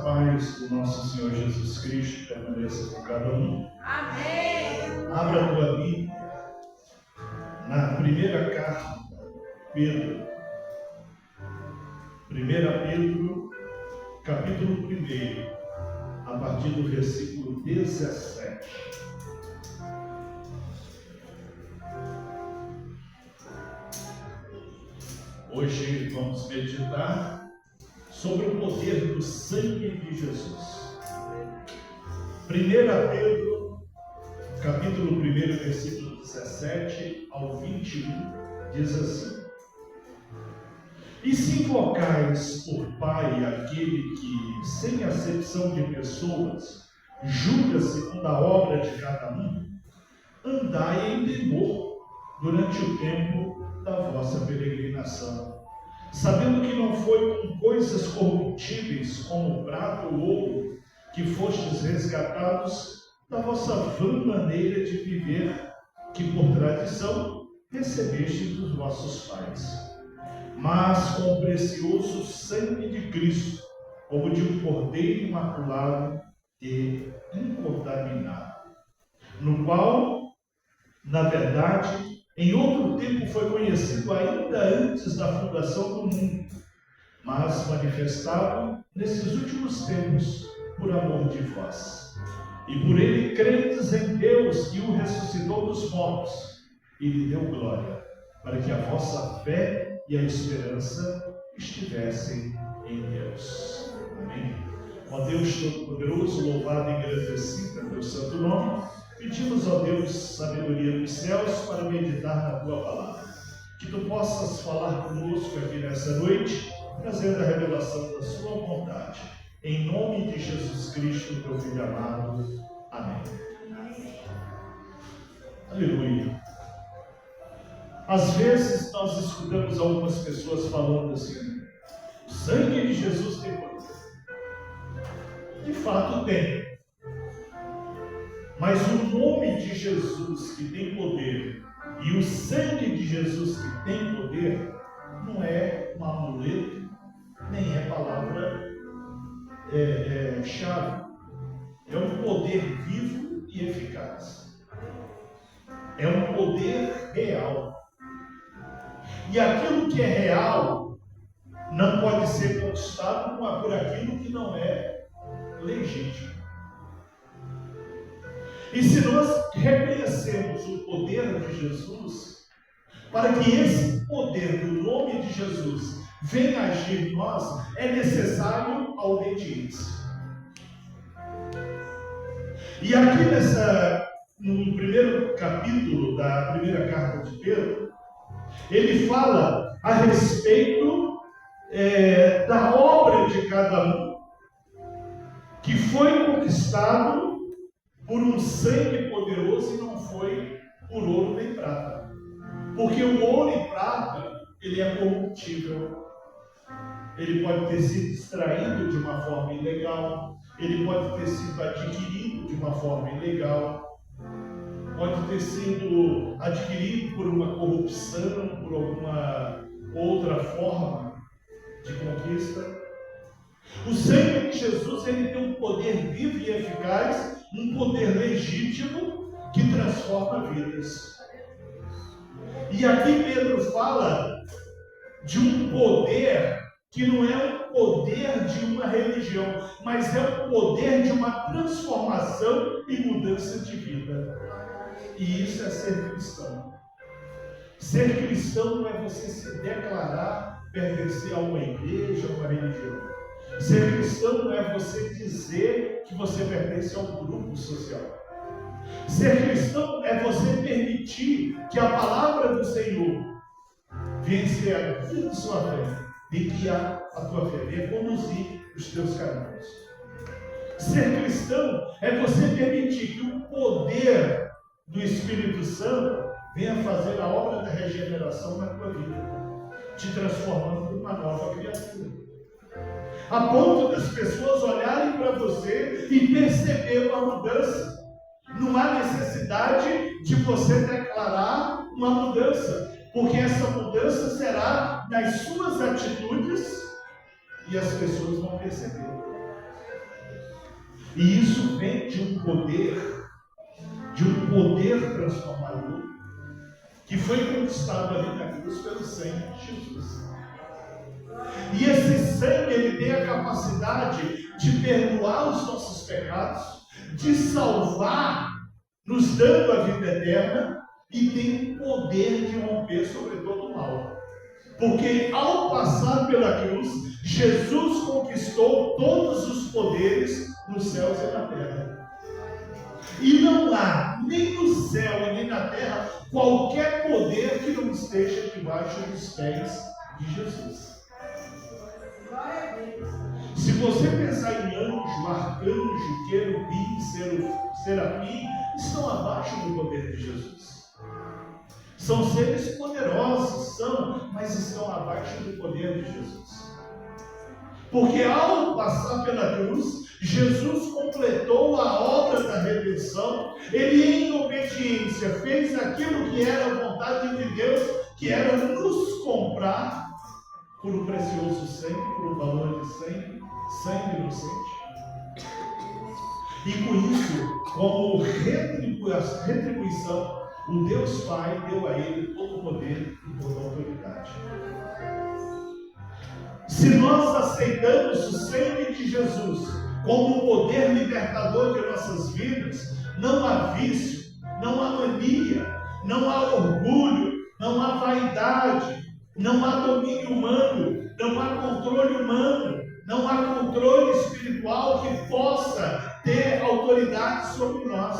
paz do nosso Senhor Jesus Cristo permaneça com cada um. Amém. Abra a tua Bíblia na primeira carta de Pedro. 1 Pedro, capítulo 1, a partir do versículo 17. Hoje vamos meditar sobre o poder do sangue de Jesus. 1 Pedro, capítulo 1, versículo 17 ao 21, diz assim: E se invocais por Pai aquele que, sem acepção de pessoas, julga segundo a obra de cada um, andai em temor durante o tempo da vossa peregrinação, sabendo que não foi com coisas corruptíveis como prata ou ouro que fostes resgatados da vossa vã maneira de viver, que por tradição recebestes dos vossos pais, mas com o precioso sangue de Cristo, como de um cordeiro imaculado e incontaminado, no qual, na verdade, em outro tempo foi conhecido ainda antes da fundação do mundo, mas manifestado nesses últimos tempos por amor de vós. E por ele credes em Deus, que o ressuscitou dos mortos e lhe deu glória, para que a vossa fé e a esperança estivessem em Deus. Amém. Ó Deus Todo-Poderoso, louvado e engrandecido é teu santo nome. Pedimos, ó Deus, sabedoria dos céus para meditar na tua palavra. Que tu possas falar conosco aqui nessa noite, trazendo a revelação da sua vontade. Em nome de Jesus Cristo, teu Filho amado. Amém. Aleluia. Às vezes nós escutamos algumas pessoas falando assim: o sangue de Jesus tem poder. De fato tem. Mas o nome de Jesus que tem poder e o sangue de Jesus que tem poder não é um amuleto, nem é palavra chave. É um poder vivo e eficaz. É um poder real. E aquilo que é real não pode ser conquistado por aquilo que não é legítimo. E se nós reconhecemos o poder de Jesus, para que esse poder do nome de Jesus venha agir em nós, é necessário a obediência. E aqui no primeiro capítulo da primeira carta de Pedro, ele fala a respeito da obra de cada um, que foi conquistado por um sangue poderoso e não foi por ouro nem prata. Porque o ouro e prata, ele é corruptível. Ele pode ter sido extraído de uma forma ilegal. Ele pode ter sido adquirido de uma forma ilegal. Pode ter sido adquirido por uma corrupção, por alguma outra forma de conquista. O sangue de Jesus, ele tem um poder vivo e eficaz, um poder legítimo que transforma vidas. E aqui Pedro fala de um poder que não é um poder de uma religião, mas é o poder de uma transformação e mudança de vida. E isso é ser cristão. Ser cristão não é você se declarar pertencer a uma igreja, a uma religião. Ser cristão não é você dizer que você pertence a um grupo social. Ser cristão é você permitir que a palavra do Senhor venha ser a vida de sua fé, de guiar a tua fé, de conduzir os teus caminhos. Ser cristão é você permitir que o poder do Espírito Santo venha fazer a obra da regeneração na tua vida, te transformando numa nova criatura. A ponto das pessoas olharem para você e perceber uma mudança. Não há necessidade de você declarar uma mudança, porque essa mudança será nas suas atitudes e as pessoas vão perceber. E isso vem de um poder transformador, que foi conquistado ali na cruz pelo sangue de Jesus. E esse sangue, ele tem a capacidade de perdoar os nossos pecados, de salvar, nos dando a vida eterna, e tem o poder de romper sobre todo o mal. Porque ao passar pela cruz, Jesus conquistou todos os poderes nos céus e na terra. E não há, nem no céu e nem na terra, qualquer poder que não esteja debaixo dos pés de Jesus. Se você pensar em anjo, arcanjo, querubim, serafim, estão abaixo do poder de Jesus. São seres poderosos, mas estão abaixo do poder de Jesus. Porque ao passar pela cruz, Jesus completou a obra da redenção. Ele, em obediência, fez aquilo que era a vontade de Deus, que era nos comprar por um precioso sangue, por um valor de sangue inocente. E com isso, como retribuição, o Deus Pai deu a ele todo o poder e toda a autoridade. Se nós aceitamos o sangue de Jesus como o poder libertador de nossas vidas, não há vício, não há mania, não há orgulho, não há vaidade, não há domínio humano, não há controle humano, não há controle espiritual que possa ter autoridade sobre nós.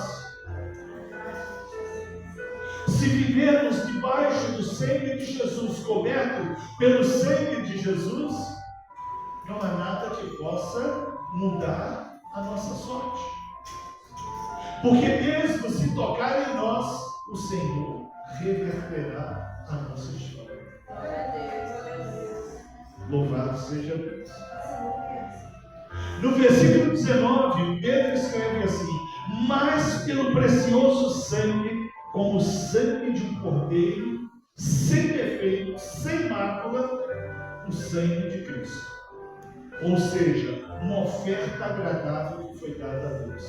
Se vivermos debaixo do sangue de Jesus, coberto pelo sangue de Jesus, não há nada que possa mudar a nossa sorte. Porque mesmo se tocar em nós, o Senhor reverterá a nossa história. Louvado seja Deus. No versículo 19, Pedro escreve assim: mas pelo precioso sangue, como o sangue de um cordeiro, sem defeito, sem mácula, o sangue de Cristo. Ou seja, uma oferta agradável que foi dada a Deus.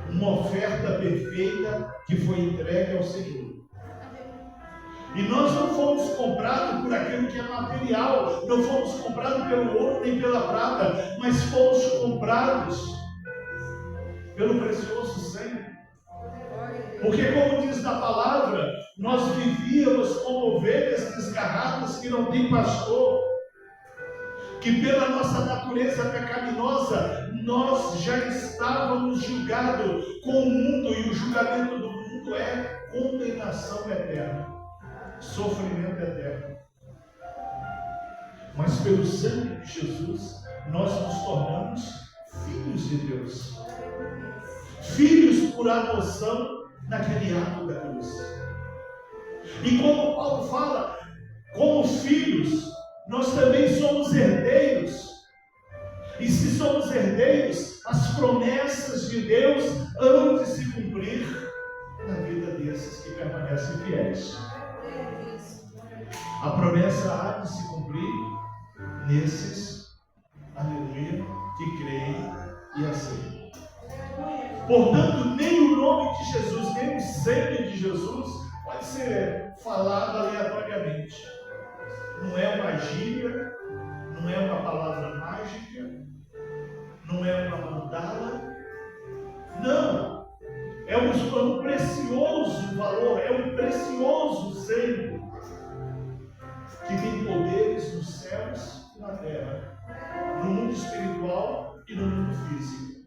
Uma oferta perfeita que foi entregue ao Senhor. E nós não fomos comprados por aquilo que é material, não fomos comprados pelo ouro nem pela prata, mas fomos comprados pelo precioso sangue. Porque, como diz na palavra, nós vivíamos como ovelhas desgarradas que não tem pastor, que pela nossa natureza pecaminosa nós já estávamos julgados com o mundo, e o julgamento do mundo é condenação eterna, sofrimento eterno. Mas pelo sangue de Jesus nós nos tornamos filhos de Deus, filhos por adoção naquele ato da cruz. E como Paulo fala, como filhos, nós também somos herdeiros. E se somos herdeiros, as promessas de Deus hão de se cumprir na vida desses que permanecem fiéis. A promessa há de se cumprir nesses, aleluia, que creem e aceitam. Portanto, nem o nome de Jesus, nem o sangue de Jesus pode ser falado aleatoriamente. Não é uma gíria, não é uma palavra mágica, não é uma mandala. Não, é um precioso valor, é um precioso sangue que tem poderes nos céus e na terra, no mundo espiritual e no mundo físico.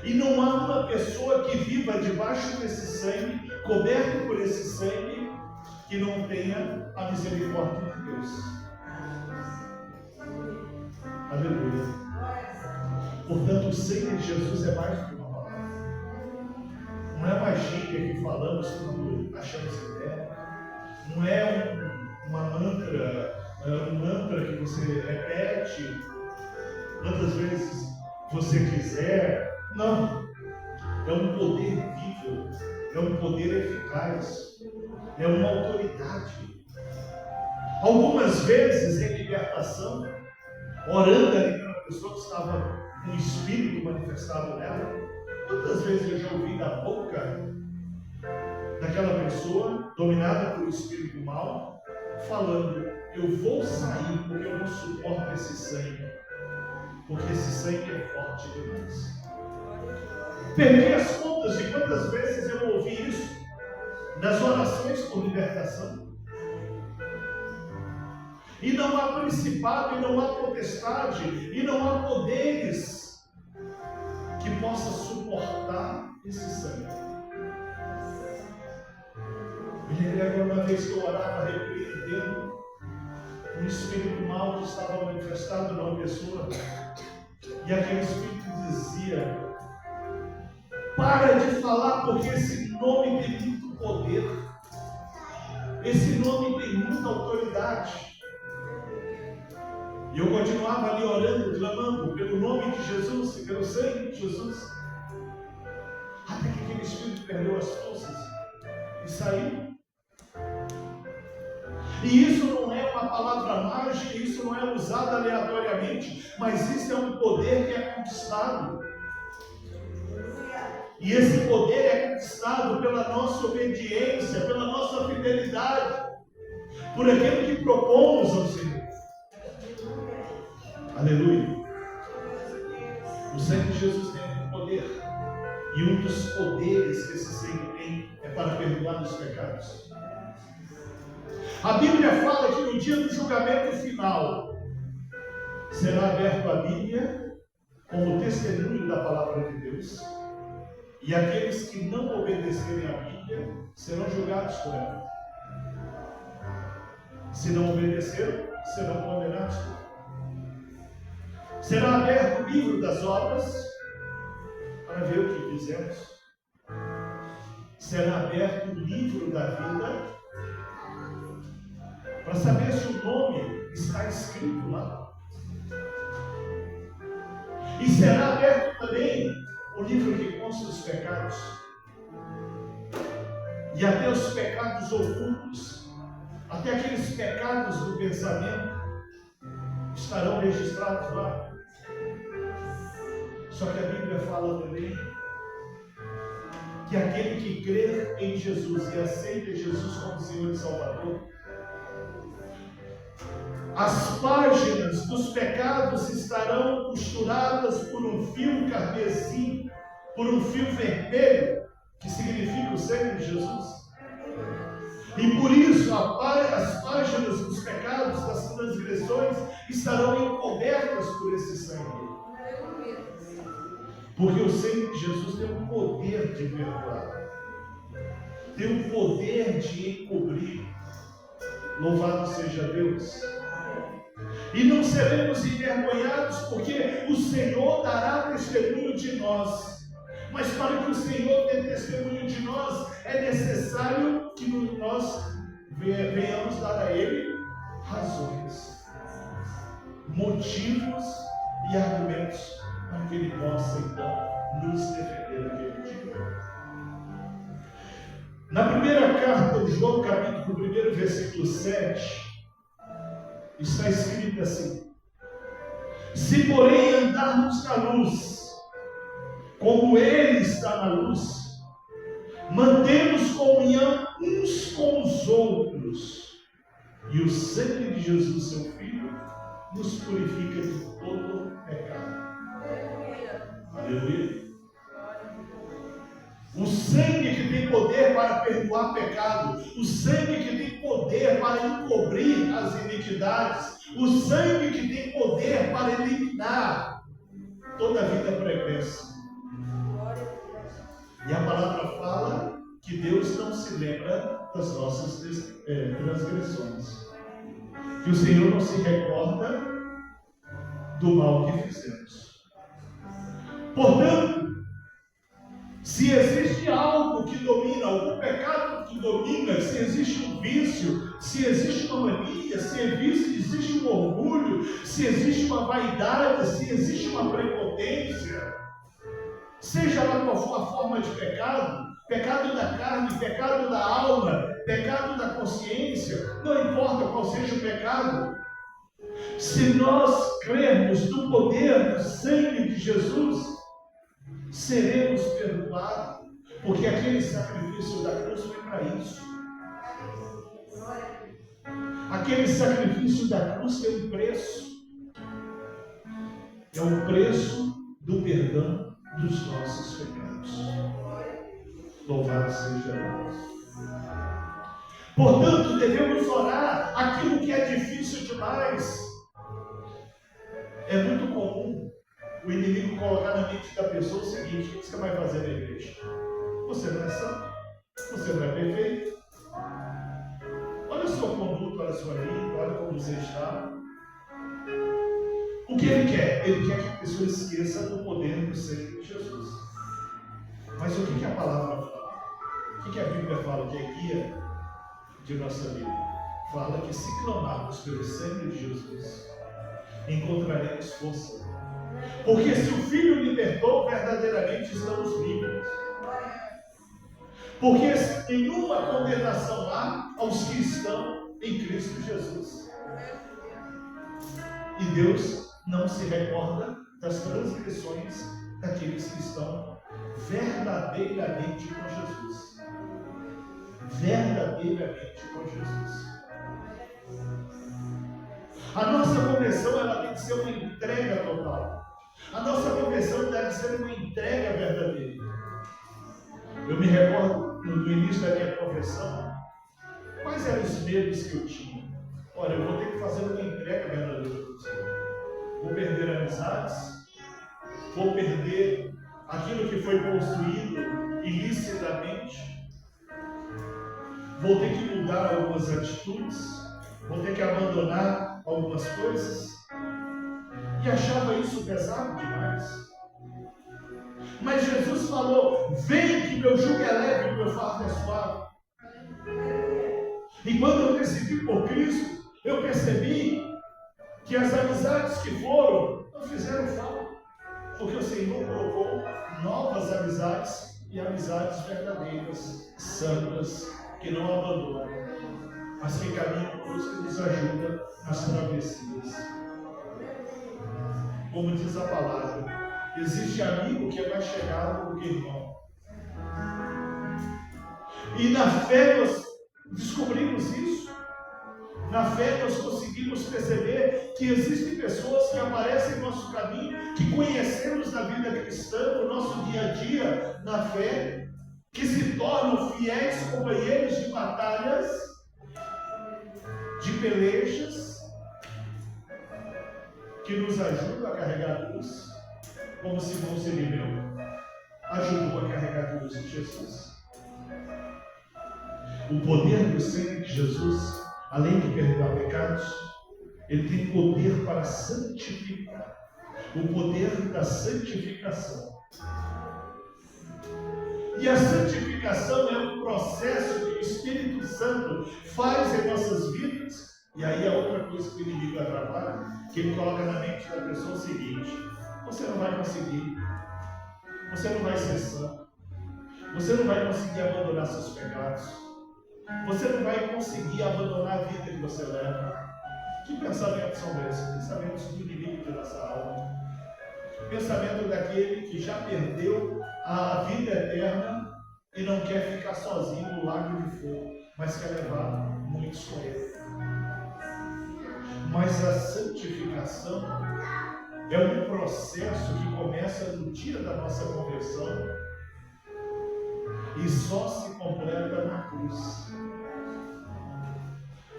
E não há uma pessoa que viva debaixo desse sangue, coberto por esse sangue, que não tenha a misericórdia de Deus. Aleluia. Portanto, o sangue de Jesus é mais do que uma palavra. Não é uma gíria que falamos quando achamos ideia. Não é um mantra que você repete quantas vezes você quiser. Não, é um poder vivo, é um poder eficaz, é uma autoridade. Algumas vezes em libertação, orando ali pela pessoa que estava com um espírito manifestado nela. Quantas vezes eu já ouvi da boca daquela pessoa, dominada por um espírito mau, falando: eu vou sair porque eu não suporto esse sangue, porque esse sangue é forte demais. Perdi as contas de quantas vezes eu ouvi isso nas orações por libertação. E não há principado, e não há potestade, e não há poderes que possa suportar esse sangue. Me lembro uma vez que eu orava repreendendo um espírito mau que estava manifestado numa pessoa, e aquele espírito dizia: para de falar, porque esse nome tem muito poder, esse nome tem muita autoridade. E eu continuava ali orando, clamando pelo nome de Jesus e pelo sangue de Jesus, até que aquele espírito perdeu as forças e saiu. E isso não é uma palavra mágica, isso não é usado aleatoriamente, mas isso é um poder que é conquistado. E esse poder é conquistado pela nossa obediência, pela nossa fidelidade, por aquilo que propomos ao Senhor. Aleluia. O sangue de Jesus tem um poder. E um dos poderes que esse sangue tem é para perdoar os pecados. A Bíblia fala que no dia do julgamento final será aberto a Bíblia como testemunho da palavra de Deus. E aqueles que não obedecerem à Bíblia serão julgados por ela. Se não obedeceram, serão condenados por ela. Será aberto o livro das obras para ver o que fizemos. Será aberto o livro da vida para saber se o nome está escrito lá. E será aberto também o livro que consta dos pecados. E até os pecados ocultos, até aqueles pecados do pensamento, estarão registrados lá. Só que a Bíblia fala também que aquele que crê em Jesus e aceita Jesus como Senhor e Salvador, as páginas dos pecados estarão costuradas por um fio carmesim, por um fio vermelho, que significa o sangue de Jesus. E por isso as páginas dos pecados, das transgressões, estarão encobertas por esse sangue. Porque o sangue de Jesus tem o poder de perdoar, tem o poder de encobrir. Louvado seja Deus. E não seremos envergonhados, porque o Senhor dará testemunho de nós. Mas para que o Senhor dê testemunho de nós, é necessário que nós venhamos dar a Ele razões, motivos e argumentos para que Ele possa, então, nos defender naquele dia. Na primeira carta de João, capítulo 1, versículo 7, está escrito assim: se porém andarmos na luz, como Ele está na luz, mantemos comunhão uns com os outros, e o sangue de Jesus, seu Filho, nos purifica de todo pecado. Aleluia. O sangue que tem poder para perdoar pecado, o sangue que tem poder para encobrir as iniquidades, o sangue que tem poder para eliminar toda a vida pregressa. E a palavra fala que Deus não se lembra das nossas transgressões, que o Senhor não se recorda do mal que fizemos. Portanto, se existe algo que domina, algum pecado que domina, se existe um vício, se existe uma mania, se existe um orgulho, se existe uma vaidade, se existe uma prepotência, seja lá qual for a forma de pecado, pecado da carne, pecado da alma, pecado da consciência, não importa qual seja o pecado, Se nós crermos no poder do sangue de Jesus, seremos perdoados, porque aquele sacrifício da cruz foi para isso. Aquele sacrifício da cruz tem um preço. É o preço do perdão dos nossos pecados. Louvado seja Deus. Portanto, devemos orar aquilo que é difícil demais. É muito comum o inimigo colocar na mente da pessoa o seguinte: o que você vai fazer na igreja? Você não é santo, você não é perfeito. Olha a sua conduta, olha a sua vida, olha como você está. O que ele quer? Ele quer que a pessoa esqueça do poder do sangue de Jesus. Mas o que a palavra fala? O que a Bíblia fala que é guia de nossa vida? Fala que se clamarmos pelo sangue de Jesus, encontraremos força. Porque se o Filho libertou, verdadeiramente estamos livres. Porque nenhuma condenação há aos que estão em Cristo Jesus. E Deus não se recorda das transgressões daqueles que estão verdadeiramente com Jesus. Verdadeiramente com Jesus. A nossa conversão, ela tem que ser uma entrega total. A nossa conversão deve ser uma entrega verdadeira. Eu me recordo no início da minha conversão, quais eram os medos que eu tinha? Olha, eu vou ter que fazer uma entrega verdadeira para o Senhor. Vou perder amizades, vou perder aquilo que foi construído ilicitamente, vou ter que mudar algumas atitudes, vou ter que abandonar algumas coisas. E achava isso pesado demais. Mas Jesus falou: vem que meu jugo é leve e meu fardo é suave. E quando eu decidi por Cristo, eu percebi que as amizades que foram não fizeram falta, porque o Senhor colocou novas amizades e amizades verdadeiras, santas, que não abandonam, mas que caminham conosco e nos ajudam nas travessias. Como diz a palavra, existe amigo que é mais chegado do que irmão. E na fé nós descobrimos isso. Na fé nós conseguimos perceber que existem pessoas que aparecem em nosso caminho, que conhecemos na vida cristã, no nosso dia a dia, na fé, que se tornam fiéis companheiros de batalhas, de pelejas, que nos ajudam a carregar a cruz, como Simão Sirineu ajudou a carregar a cruz de Jesus. O poder do sangue de Jesus, além de perdoar pecados, ele tem poder para santificar. O poder da santificação. E a santificação é um processo que o Espírito Santo faz em nossas vidas. E aí a outra coisa que o inimigo trabalha, que ele coloca na mente da pessoa o seguinte: você não vai conseguir, você não vai ser santo, você não vai conseguir abandonar seus pecados, você não vai conseguir abandonar a vida que você leva. Que pensamentos são esses? Pensamentos do inimigo de nossa alma. Pensamento daquele que já perdeu a vida eterna e não quer ficar sozinho no lago de fogo, mas quer levar muitos com ele. Mas a santificação é um processo que começa no dia da nossa conversão e só se completa na cruz.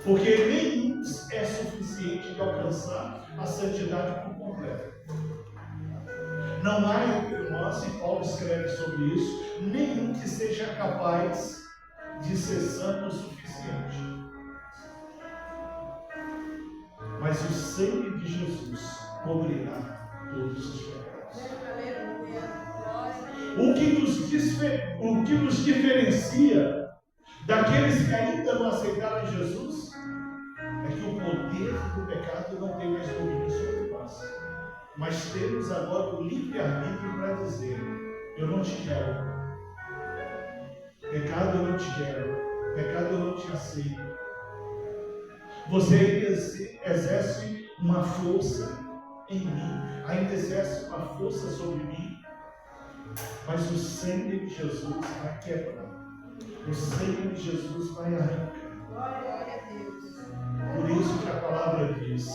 Porque nenhum é suficiente de alcançar a santidade por completo. Não há entre nós, e Paulo escreve sobre isso, nenhum que seja capaz de ser santo o suficiente. Mas o sangue de Jesus cobrirá todos os pecados. O que nos diferencia daqueles que ainda não aceitaram Jesus é que o poder do pecado não tem mais domínio sobre nós. Mas temos agora o livre-arbítrio para dizer: eu não te quero. Pecado eu não te quero. Pecado eu não te aceito. Você exerce uma força em mim, ainda exerce uma força sobre mim, mas o sangue de Jesus vai quebrar, o sangue de Jesus vai arrancar. Por isso que a palavra diz: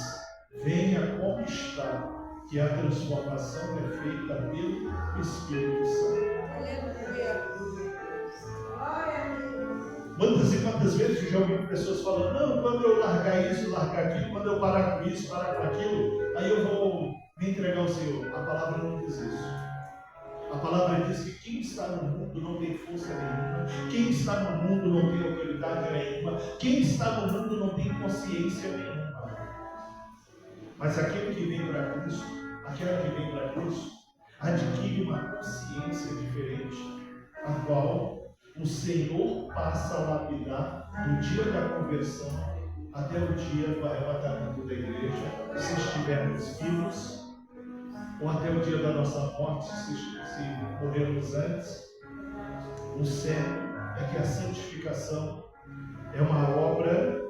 venha como está, que a transformação é feita pelo Espírito Santo. Quantas vezes eu já ouvi pessoas falando: não, quando eu largar isso, largar aquilo, quando eu parar com isso, parar com aquilo, aí eu vou me entregar ao Senhor. A palavra não diz isso. A palavra diz que quem está no mundo não tem força nenhuma, quem está no mundo não tem autoridade nenhuma, quem está no mundo não tem consciência nenhuma. Mas aquele que vem para Cristo, aquela que vem para Cristo, adquire uma consciência diferente, a qual o Senhor passa a lapidar do dia da conversão até o dia do arrebatamento da igreja, se estivermos vivos, ou até o dia da nossa morte, se morrermos antes. O certo é que a santificação é uma obra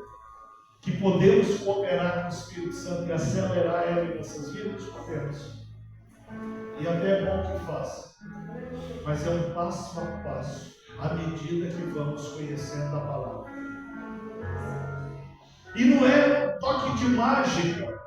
que podemos cooperar com o Espírito Santo e acelerar ela em nossas vidas, podemos. E até é bom que faça, mas é um passo a passo, à medida que vamos conhecendo a palavra. E não é toque de mágica.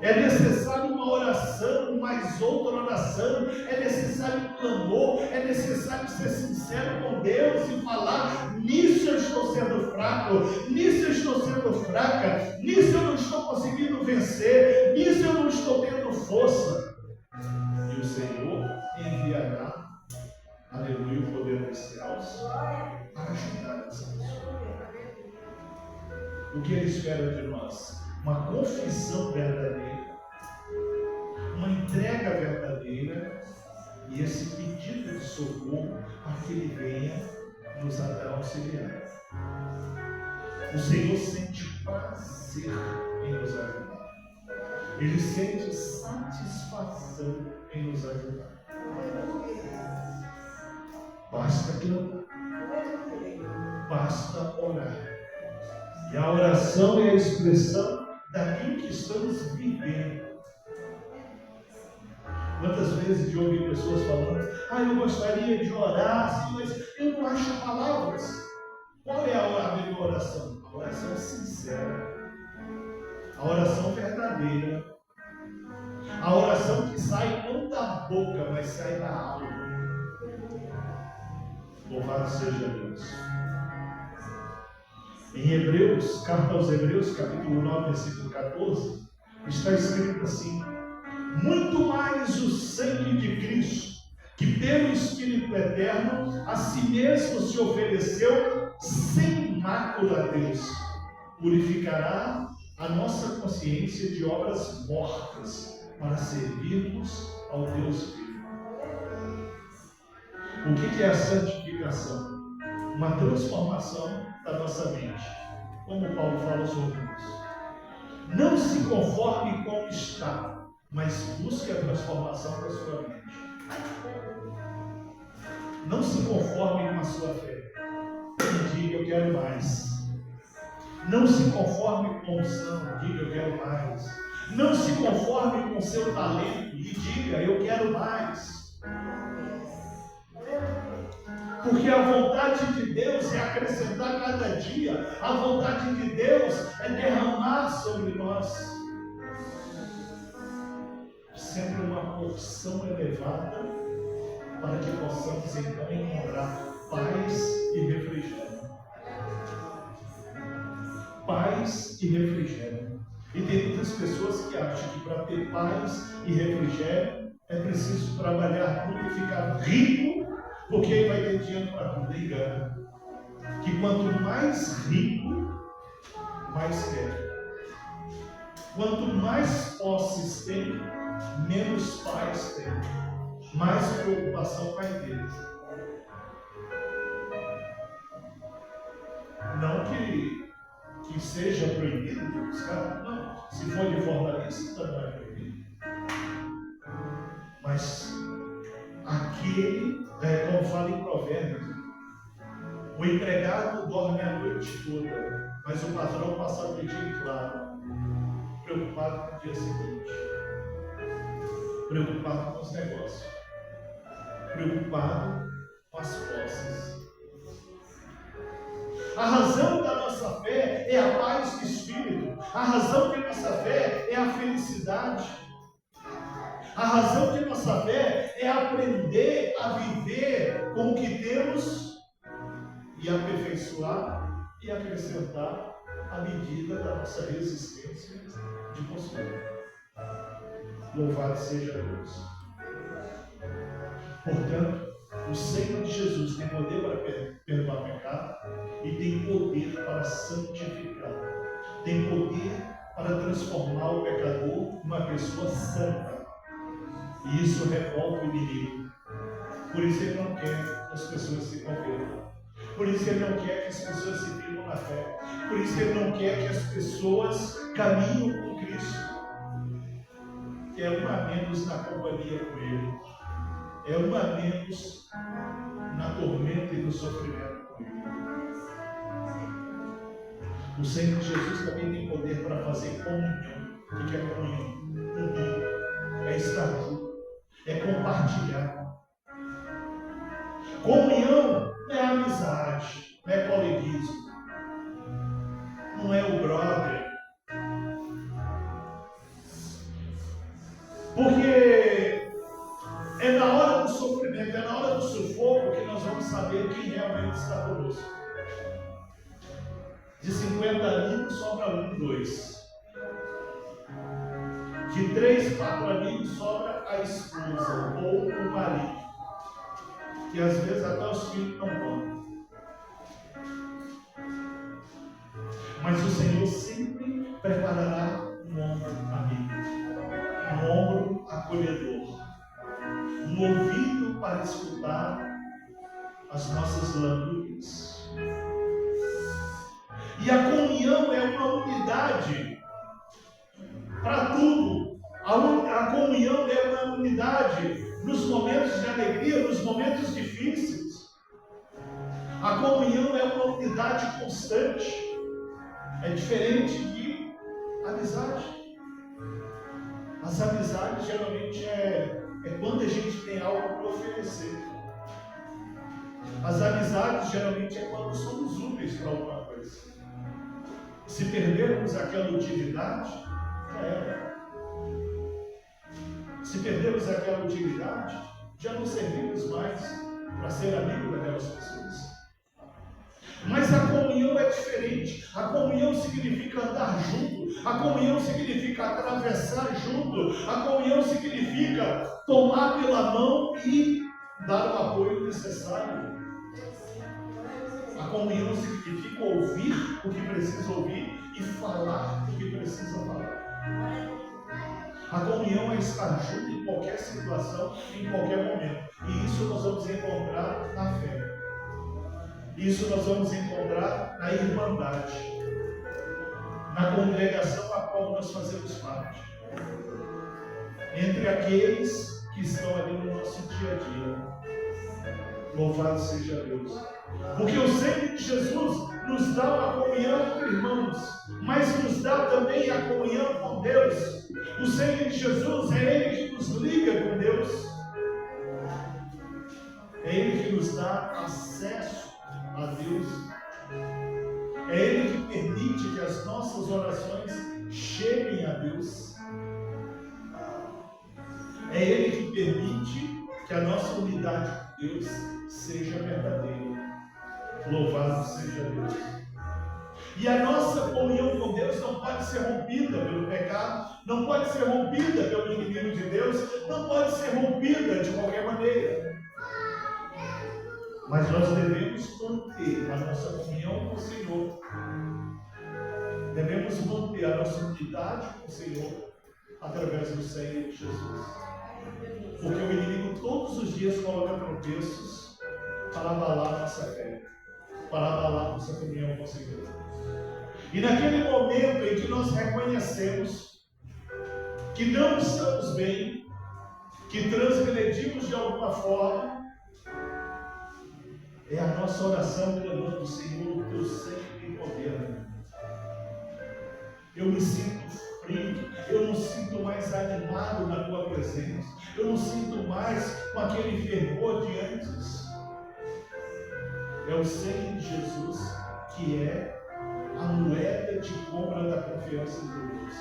É necessário uma oração, mais outra oração, é necessário um clamor, é necessário ser sincero com Deus e falar: nisso eu estou sendo fraco, nisso eu estou sendo fraca, nisso eu não estou conseguindo vencer, nisso eu não estou tendo força. E o Senhor enviará, aleluia, o poder dos céus para ajudar essa pessoa. O que Ele espera de nós? Uma confissão verdadeira, uma entrega verdadeira e esse pedido de socorro para que Ele venha nos auxiliar. O Senhor sente prazer em nos ajudar. Ele sente satisfação em nos ajudar. Basta clamar, basta orar. E a oração é a expressão daquilo que estamos vivendo. Quantas vezes eu ouvi pessoas falando: eu gostaria de orar, mas eu não acho palavras. Qual é a melhor oração? A oração sincera, a oração verdadeira, a oração que sai não da boca, mas sai da alma. Louvado seja Deus. Em Hebreus, carta aos Hebreus, capítulo 9, versículo 14, está escrito assim: muito mais o sangue de Cristo, que pelo Espírito Eterno a si mesmo se ofereceu sem mácula a Deus, purificará a nossa consciência de obras mortas para servirmos ao Deus vivo. O que é a santificação? Uma transformação da nossa mente, como Paulo fala sobre isso. Não se conforme como está, mas busque a transformação da sua mente. Não se conforme com a sua fé e diga: eu quero mais. Não se conforme com a unção, diga: eu quero mais. Não se conforme com o seu talento e diga: eu quero mais. Porque a vontade de Deus é acrescentar cada dia, a vontade de Deus é derramar sobre nós sempre uma porção elevada, para que possamos então encontrar paz e refrigério. Paz e refrigério. E tem muitas pessoas que acham que para ter paz e refrigério é preciso trabalhar muito e ficar rico, porque aí vai ter dinheiro para tudo. Engana. Que quanto mais rico, mais quer. Quanto mais posses tem, menos paz tem, mais preocupação vai ter. Não que seja proibido de buscar, não. Se for de forma lícita, não é proibido. Mas aquele, como fala em Provérbios, o empregado dorme a noite toda, mas o patrão passa o dia em claro, preocupado com o dia seguinte, preocupado com os negócios, preocupado com as posses. A razão da nossa fé é a paz do Espírito. A razão da nossa fé é a felicidade. A razão da nossa fé é aprender a viver com o que temos e aperfeiçoar e acrescentar à medida da nossa resistência de postura. Louvado seja Deus. Portanto, o Senhor de Jesus tem poder para perdoar o pecado e tem poder para santificar. Tem poder para transformar o pecador numa pessoa santa. E isso revolta o inimigo. Por isso ele não quer que as pessoas se convertam. Por isso ele não quer que as pessoas se firmem na fé. Por isso ele não quer que as pessoas caminhem com Cristo. É uma a menos na companhia com Ele. É uma a menos na tormenta e no sofrimento com Ele. O Senhor Jesus também tem poder para fazer comunhão. O que é comunhão? Unir. É estar junto. É compartilhar. Comunhão não é amizade, não é coleguismo, não é o brother. Porque é na hora do sofrimento, é na hora do sufoco que nós vamos saber quem realmente está conosco. De 50 amigos sobra 1, 2. De 3, 4 amigos sobra a esposa ou o marido. Que às vezes até os filhos não vão. Mas o Senhor sempre preparará um ombro amigo, um ombro acolhedor, um ouvido para escutar as nossas lamúrias. E a comunhão é uma unidade para tudo. A comunhão é uma unidade nos momentos de alegria, nos momentos difíceis. A comunhão é uma unidade constante. É diferente de amizade. As amizades geralmente é quando a gente tem algo para oferecer. As amizades geralmente é quando somos úteis para alguma coisa. Se perdermos aquela utilidade, já era. Se perdermos aquela utilidade, já não servimos mais para ser amigo daquelas pessoas. Mas a comunhão é diferente. A comunhão significa andar junto. A comunhão significa atravessar junto. A comunhão significa tomar pela mão e dar o apoio necessário. A comunhão significa ouvir o que precisa ouvir e falar o que precisa falar. A comunhão é estar junto em qualquer situação, em qualquer momento. E isso nós vamos encontrar na fé. Isso nós vamos encontrar na irmandade, na congregação a qual nós fazemos parte, entre aqueles que estão ali no nosso dia a dia. Louvado seja Deus. Porque o sangue de Jesus nos dá uma comunhão entre irmãos, mas nos dá também a comunhão com Deus. O sangue de Jesus é Ele que nos liga com Deus. É Ele que nos dá acesso a Deus. É Ele que permite que as nossas orações cheguem a Deus. É Ele que permite que a nossa unidade com Deus seja verdadeira. Louvado seja Deus. E a nossa comunhão com Deus não pode ser rompida pelo pecado, não pode ser rompida pelo inimigo de Deus, não pode ser rompida de qualquer maneira. Mas nós devemos manter a nossa comunhão com o Senhor. Devemos manter a nossa unidade com o Senhor através do sangue de Jesus. Porque o inimigo todos os dias coloca tropeços para abalar nossa fé, para abalar nossa comunhão com o Senhor. E naquele momento em que nós reconhecemos que não estamos bem, que transgredimos de alguma forma, é a nossa oração clamando: Senhor, o teu sangue tem poder. Eu me sinto frio, sinto mais animado na tua presença, eu não sinto mais com aquele fervor de antes. É o sangue de Jesus que é a moeda de compra da confiança em Deus.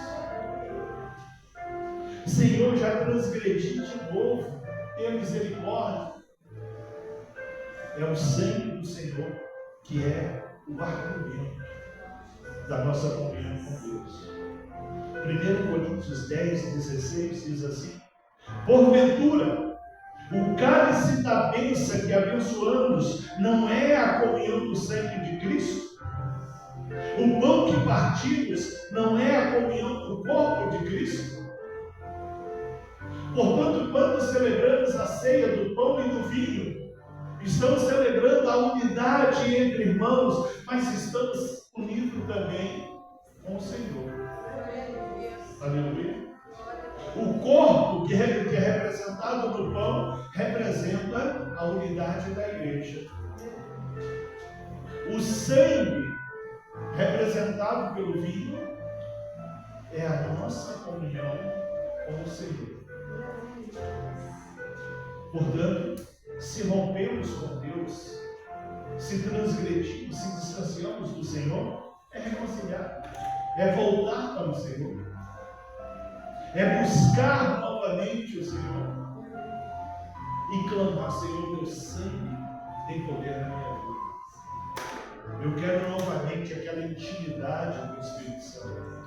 Senhor, já transgredi de novo, tenha misericórdia. É o sangue do Senhor que é o argumento da nossa comunhão com Deus. 1 Coríntios 10:16 diz assim: porventura, o cálice da bênção que abençoamos não é a comunhão do sangue de Cristo? O pão que partimos não é a comunhão do corpo de Cristo? Portanto, quando celebramos a ceia do pão e do vinho, estamos celebrando a unidade entre irmãos, mas estamos unidos também com o Senhor. Aleluia. O corpo que é representado no pão representa a unidade da igreja. O sangue representado pelo vinho é a nossa comunhão com o Senhor. Portanto, se rompemos com Deus, se transgredimos, se distanciamos do Senhor, é reconciliar, é voltar para o Senhor, é buscar novamente o Senhor e clamar: Senhor, teu sangue tem poder na minha vida. Eu quero novamente aquela intimidade com o Espírito Santo.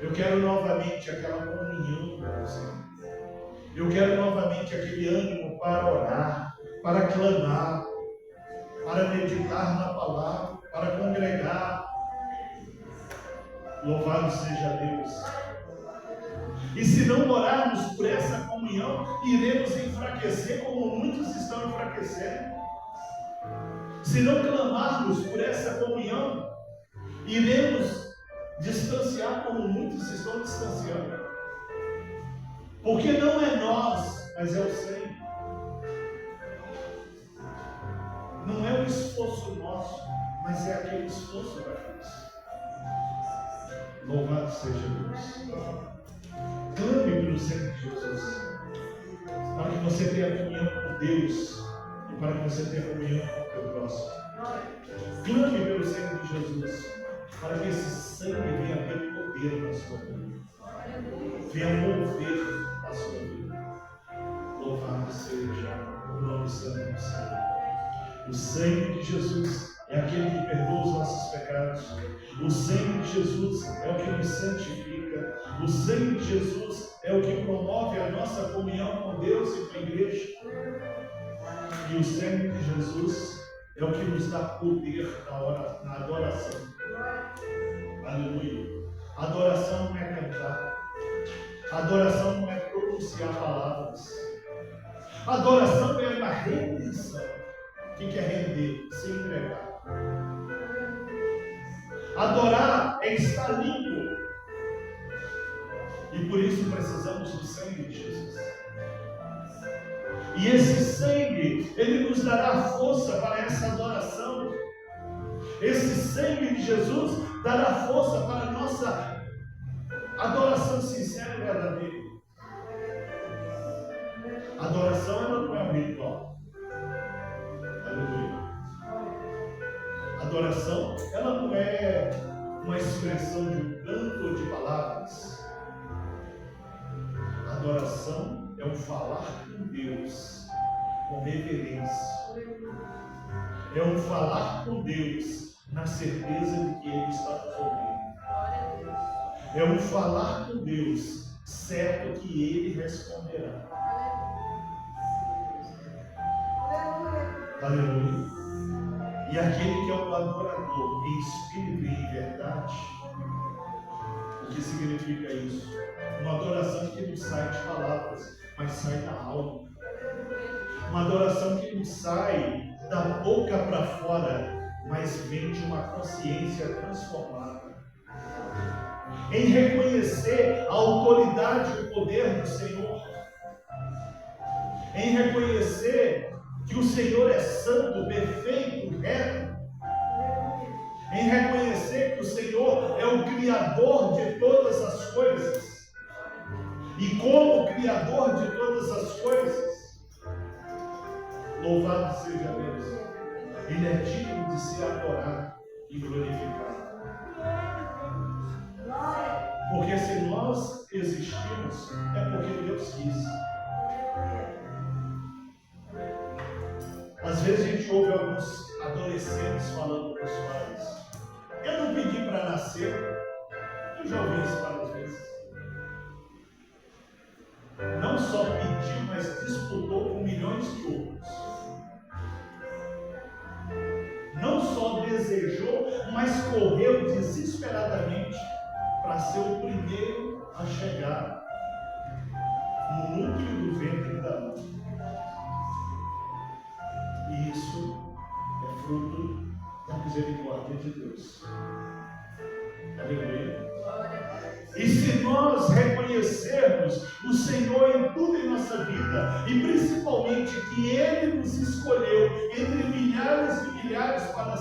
Eu quero novamente aquela comunhão com o Senhor. Eu quero novamente aquele ânimo para orar, para clamar, para meditar na palavra, para congregar. Louvado seja Deus. E se não orarmos por essa comunhão, iremos enfraquecer como muitos estão enfraquecendo. Se não clamarmos por essa comunhão, iremos distanciar como muitos estão distanciando. Porque não é nós, mas é o Senhor. Não é o esforço nosso, mas é aquele esforço da Deus. Louvado seja Deus. Clame pelo sangue de Jesus, para que você tenha comunhão com Deus e para que você tenha comunhão com o teu próximo. Clame pelo sangue de Jesus, para que esse sangue venha ter poder na sua vida, venha mover a sua vida. Louvado seja o nome santo do Senhor. O sangue de Jesus é aquele que perdoa os nossos pecados. O sangue de Jesus é o que nos santifica. O sangue de Jesus é o que promove a nossa comunhão com Deus e com a igreja. E o sangue de Jesus é o que nos dá poder na adoração. Aleluia. Adoração não é cantar. Adoração não é pronunciar palavras. Adoração é uma rendição. O que é render? Se entregar. Adorar é estar limpo. E por isso precisamos do sangue de Jesus. E esse sangue, ele nos dará força para essa adoração. Esse sangue de Jesus dará força para a nossa adoração sincera e verdadeira. Adoração ela não é um ritual. Aleluia. Adoração ela não é uma expressão de um canto ou de palavras. Adoração é um falar com Deus com reverência. É um falar com Deus na certeza de que Ele está nos ouvindo. É um falar com Deus certo que Ele responderá. Aleluia. E aquele que é o adorador em espírito e em verdade, o que significa isso? Uma adoração que não sai de palavras, mas sai da alma. Uma adoração que não sai da boca para fora, mas vem de uma consciência transformada. Em reconhecer a autoridade e o poder do Senhor. Em reconhecer que o Senhor é santo, perfeito, reto. Em reconhecer que o Senhor é o Criador de todas as coisas. E como Criador de todas as coisas, louvado seja Deus, Ele é digno de se adorar e glorificar. Porque se nós existimos, é porque Deus quis. Às vezes a gente ouve alguns adolescentes falando para os pais: eu não pedi para nascer. Eu já ouvi isso várias vezes. Não só pediu, mas disputou com milhões de outros. Não só desejou, mas correu desesperadamente para ser o primeiro a chegar no núcleo do ventre da mãe. E isso é fruto da misericórdia de Deus. Aleluia. E se nós reconhecermos o Senhor em tudo em nossa vida, e principalmente que Ele nos escolheu entre milhares e milhares para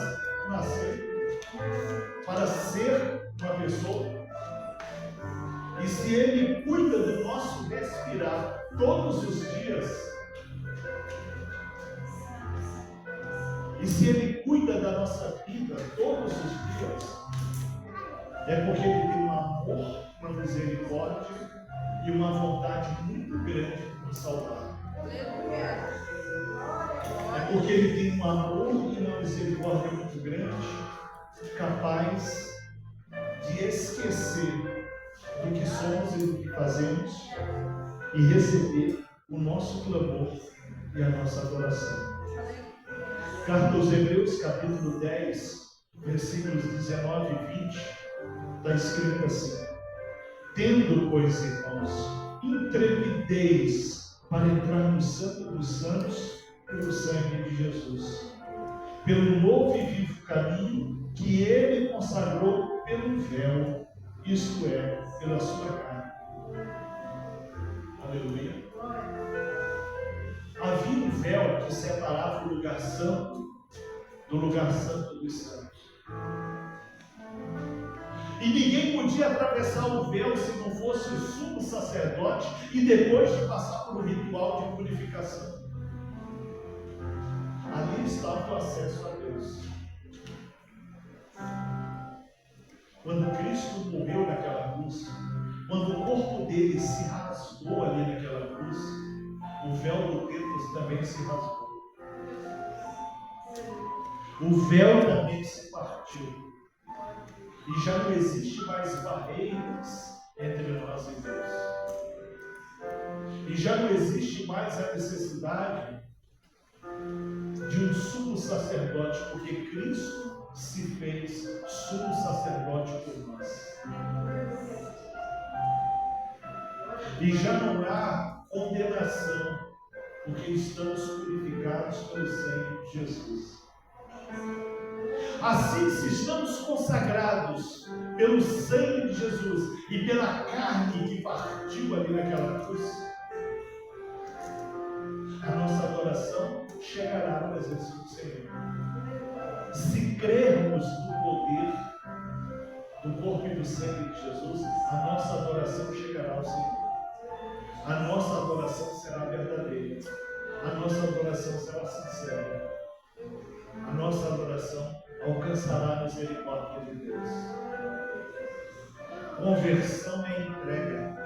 nascer, para ser uma pessoa, e se Ele cuida do nosso respirar todos os dias, e se Ele cuida da nossa vida todos os dias, é porque Ele tem um amor, uma misericórdia e uma vontade muito grande de nos salvar. É porque Ele tem um amor e uma misericórdia muito grande, capaz de esquecer do que somos e do que fazemos e receber o nosso clamor e a nossa adoração. Carta aos Hebreus, capítulo 10, versículos 19 e 20, está escrito assim: tendo, pois, irmãos, intrepidez para entrar no Santo dos Santos pelo sangue de Jesus, pelo novo e vivo caminho que Ele consagrou pelo véu, isto é, pela sua carne. Aleluia. Havia um véu que separava o lugar santo do lugar santo dos santos. E ninguém podia atravessar o véu se não fosse o sumo sacerdote e depois de passar por um ritual de purificação. Ali estava o acesso a Deus. Quando Cristo morreu naquela cruz, quando o corpo dele se rasgou ali naquela cruz, o véu do templo também se rasgou. O véu também se partiu. E já não existe mais barreiras entre nós e Deus. E já não existe mais a necessidade de um sumo sacerdote, porque Cristo se fez sumo sacerdote por nós. E já não há condenação, porque estamos purificados pelo sangue de Jesus. Assim, se estamos consagrados pelo sangue de Jesus e pela carne que partiu ali naquela cruz, a nossa adoração chegará à presença do Senhor. Se crermos no poder do corpo e do sangue de Jesus, a nossa adoração chegará ao Senhor. A nossa adoração será verdadeira. A nossa adoração será sincera. A nossa adoração alcançará a misericórdia de Deus. Conversão é entrega.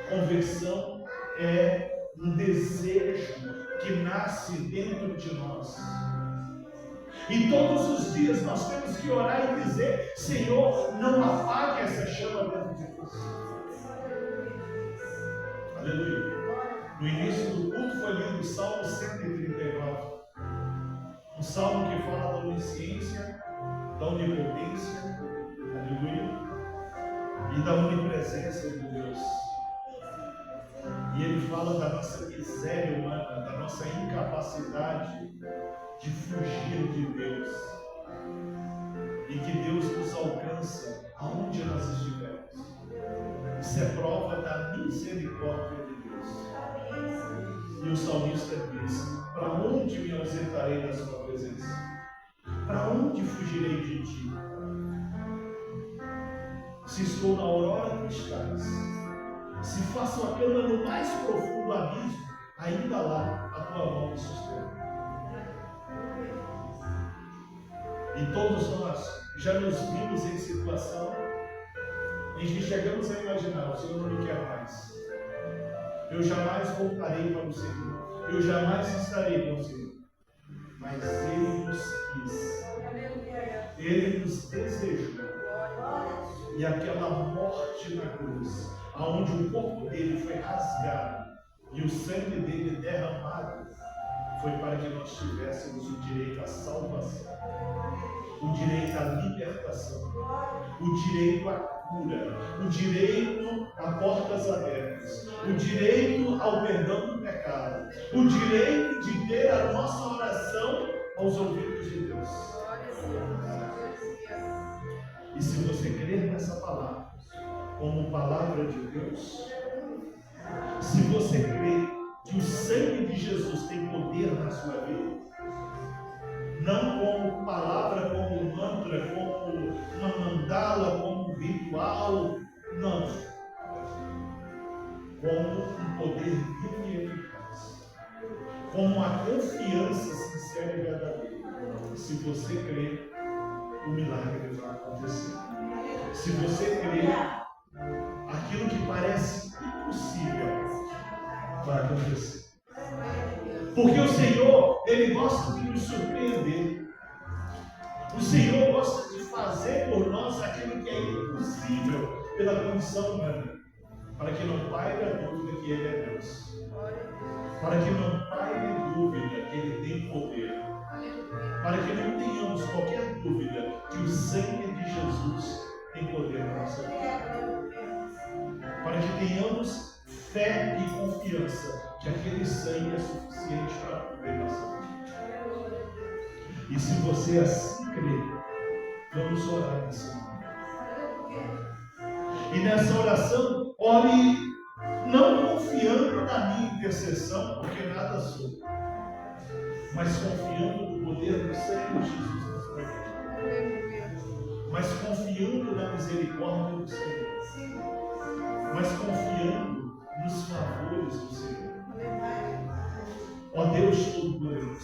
Conversão é um desejo que nasce dentro de nós. E todos os dias nós temos que orar e dizer: Senhor, não apague essa chama dentro de nós. Aleluia. No início do culto foi lido o Salmo 139. Um salmo que fala da onisciência, da onipotência, aleluia, e da onipresença de Deus. E ele fala da nossa miséria humana, da nossa incapacidade de fugir de Deus. E que Deus nos alcança aonde nós estivermos. Isso é prova da misericórdia de Deus. E o salmista diz: para onde me ausentarei da sua presença? Para onde fugirei de ti? Se estou na aurora, tu estás. Se faço a cama no mais profundo abismo, ainda lá a tua mão me sustenta. E todos nós já nos vimos em situação em que chegamos a imaginar: o Senhor não me quer mais. Eu jamais voltarei para o Senhor. Eu jamais estarei com o Senhor. Mas Ele nos quis. Ele nos desejou. E aquela morte na cruz, aonde o corpo dele foi rasgado e o sangue dele derramado, foi para que nós tivéssemos o direito à salvação, o direito à libertação, o direito à cura, o direito a portas abertas, o direito ao perdão do pecado, o direito de ter a nossa oração aos ouvidos de Deus. E se você crer nessa palavra como palavra de Deus, se você crer que o sangue de Jesus tem poder na sua vida, não como palavra, como mantra, como uma mandala, como um ritual, não, como um poder vivo e eficaz, como a confiança sincera e verdadeira. Se você crer, o milagre vai acontecer. Se você crer, aquilo que parece impossível vai acontecer. Porque o Senhor, Ele gosta de nos surpreender. O Senhor gosta de fazer por nós aquilo que é impossível pela condição humana, para que não paire a dúvida que Ele é Deus, para que não paire a dúvida que Ele tem poder, para que não tenhamos qualquer dúvida que o sangue de Jesus tem poder na nossa vida, para que tenhamos fé e confiança que aquele sangue é suficiente para cobrir nossa vida. E se você assim crer, vamos orar nesse momento. E nessa oração, ore não confiando na minha intercessão, porque nada sou, mas confiando no poder do sangue de Jesus na sua vida, mas confiando na misericórdia do Senhor, mas confiando nos favores do Senhor. Ó Deus Todo-Poderoso,